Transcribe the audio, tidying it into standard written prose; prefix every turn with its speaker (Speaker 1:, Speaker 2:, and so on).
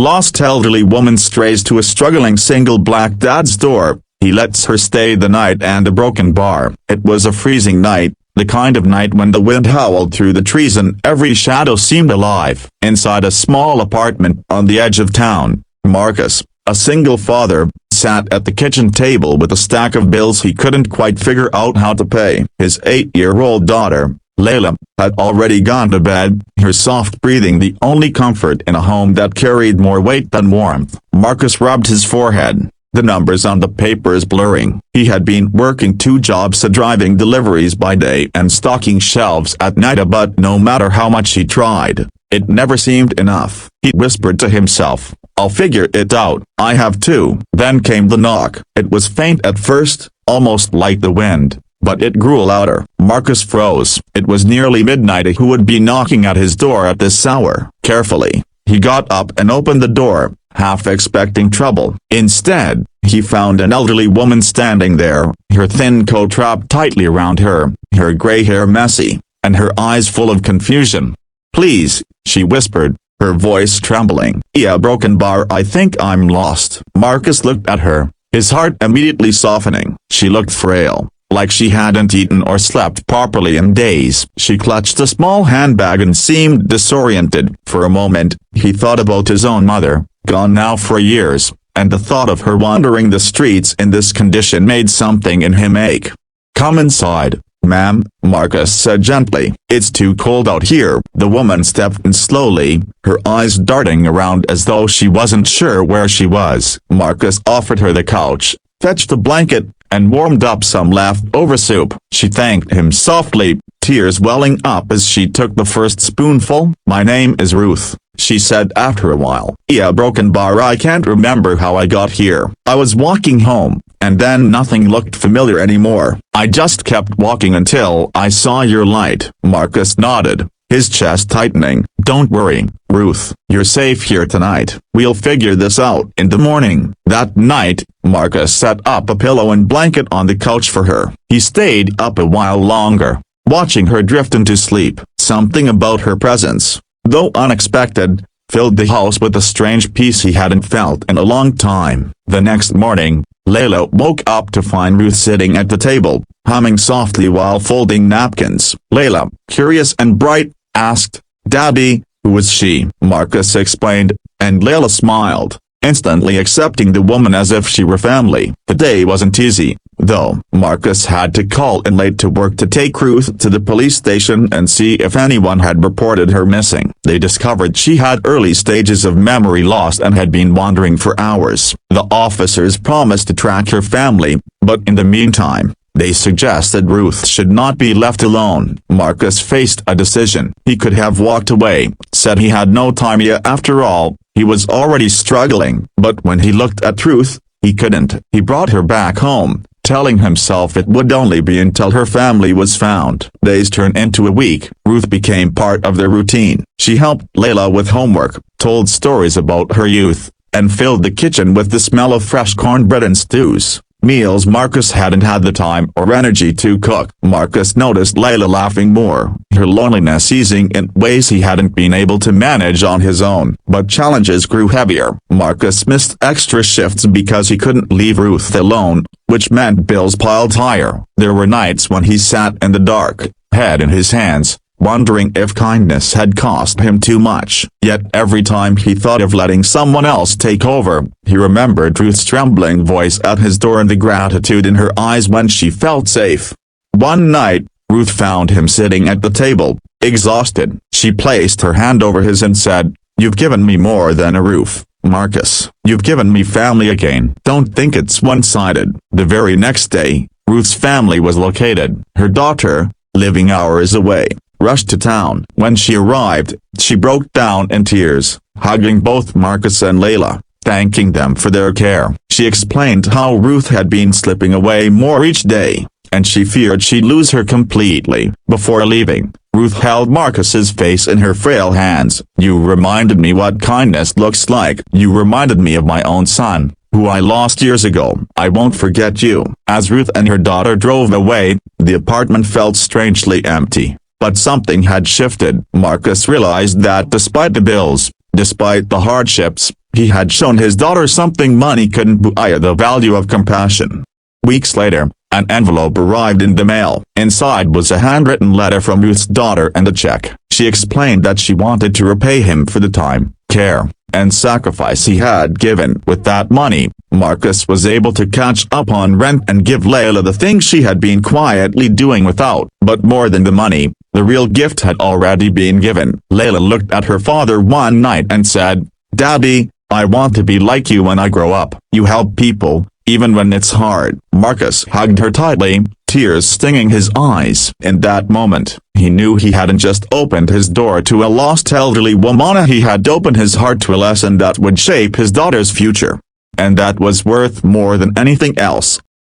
Speaker 1: lost elderly woman strays to a struggling single black dad's door. He lets her stay the night and a broken bar. It was a freezing night, the kind of night when the wind howled through the trees and every shadow seemed alive. Inside a small apartment on the edge of town, Marcus, a single father, sat at the kitchen table with a stack of bills he couldn't quite figure out how to pay. His 8-year-old daughter, Layla, had already gone to bed, her soft breathing the only comfort in a home that carried more weight than warmth. Marcus rubbed his forehead, the numbers on the papers blurring. He had been working 2 jobs, driving deliveries by day and stocking shelves at night, but no matter how much he tried, it never seemed enough. He whispered to himself, "I'll figure it out, I have to." Then came the knock. It was faint at first, almost like the wind, but it grew louder. Marcus froze. It was nearly midnight. Who would be knocking at his door at this hour? Carefully, he got up and opened the door, half expecting trouble. Instead, he found an elderly woman standing there, her thin coat wrapped tightly around her, her gray hair messy, and her eyes full of confusion. "Please," she whispered, her voice trembling. "Yeah, broken bar. I think I'm lost." Marcus looked at her, his heart immediately softening. She looked frail, like she hadn't eaten or slept properly in days. She clutched a small handbag and seemed disoriented. For a moment, he thought about his own mother, gone now for years, and the thought of her wandering the streets in this condition made something in him ache. "Come inside, ma'am," Marcus said gently. "It's too cold out here." The woman stepped in slowly, her eyes darting around as though she wasn't sure where she was. Marcus offered her the couch, fetched a blanket, and warmed up some leftover soup. She thanked him softly, tears welling up as she took the first spoonful. "My name is Ruth," she said after a while. "Yeah, broken bar. I can't remember how I got here. I was walking home, and then nothing looked familiar anymore. I just kept walking until I saw your light." Marcus nodded, his chest tightening. "Don't worry, Ruth, you're safe here tonight. We'll figure this out in the morning." That night, Marcus set up a pillow and blanket on the couch for her. He stayed up a while longer, watching her drift into sleep. Something about her presence, though unexpected, filled the house with a strange peace he hadn't felt in a long time. The next morning, Layla woke up to find Ruth sitting at the table, humming softly while folding napkins. Layla, curious and bright, asked, "Daddy, who is she?" Marcus explained, and Layla smiled, instantly accepting the woman as if she were family. The day wasn't easy, though. Marcus had to call in late to work to take Ruth to the police station and see if anyone had reported her missing. They discovered she had early stages of memory loss and had been wandering for hours. The officers promised to track her family, but in the meantime, they suggested Ruth should not be left alone. Marcus faced a decision. He could have walked away, said he had no time yet. After all, he was already struggling, but when he looked at Ruth, he couldn't. He brought her back home, telling himself it would only be until her family was found. Days turned into a week. Ruth became part of their routine. She helped Layla with homework, told stories about her youth, and filled the kitchen with the smell of fresh cornbread and stews. Meals Marcus hadn't had the time or energy to cook. Marcus noticed Layla laughing more, her loneliness easing in ways he hadn't been able to manage on his own. But challenges grew heavier. Marcus missed extra shifts because he couldn't leave Ruth alone, which meant bills piled higher. There were nights when he sat in the dark, head in his hands, wondering if kindness had cost him too much. Yet every time he thought of letting someone else take over, he remembered Ruth's trembling voice at his door and the gratitude in her eyes when she felt safe. One night, Ruth found him sitting at the table, exhausted. She placed her hand over his and said, "You've given me more than a roof, Marcus. You've given me family again. Don't think it's one-sided." The very next day, Ruth's family was located. Her daughter, living hours away, rushed to town. When she arrived, she broke down in tears, hugging both Marcus and Layla, thanking them for their care. She explained how Ruth had been slipping away more each day, and she feared she'd lose her completely. Before leaving, Ruth held Marcus's face in her frail hands. "You reminded me what kindness looks like. You reminded me of my own son, who I lost years ago. I won't forget you." As Ruth and her daughter drove away, the apartment felt strangely empty. But something had shifted. Marcus realized that despite the bills, despite the hardships, He had shown his daughter something money couldn't buy: the value of compassion. Weeks later, an envelope arrived in the mail. Inside was a handwritten letter from Ruth's daughter and a check. She explained that she wanted to repay him for the time, care, and sacrifice he had given. With that money, Marcus was able to catch up on rent and give Layla the things she had been quietly doing without. But more than the money, the real gift had already been given. Layla looked at her father one night and said, "Daddy, I want to be like you when I grow up. You help people, even when it's hard." Marcus hugged her tightly, tears stinging his eyes. In that moment, he knew he hadn't just opened his door to a lost elderly woman, he had opened his heart to a lesson that would shape his daughter's future. And that was worth more than anything else.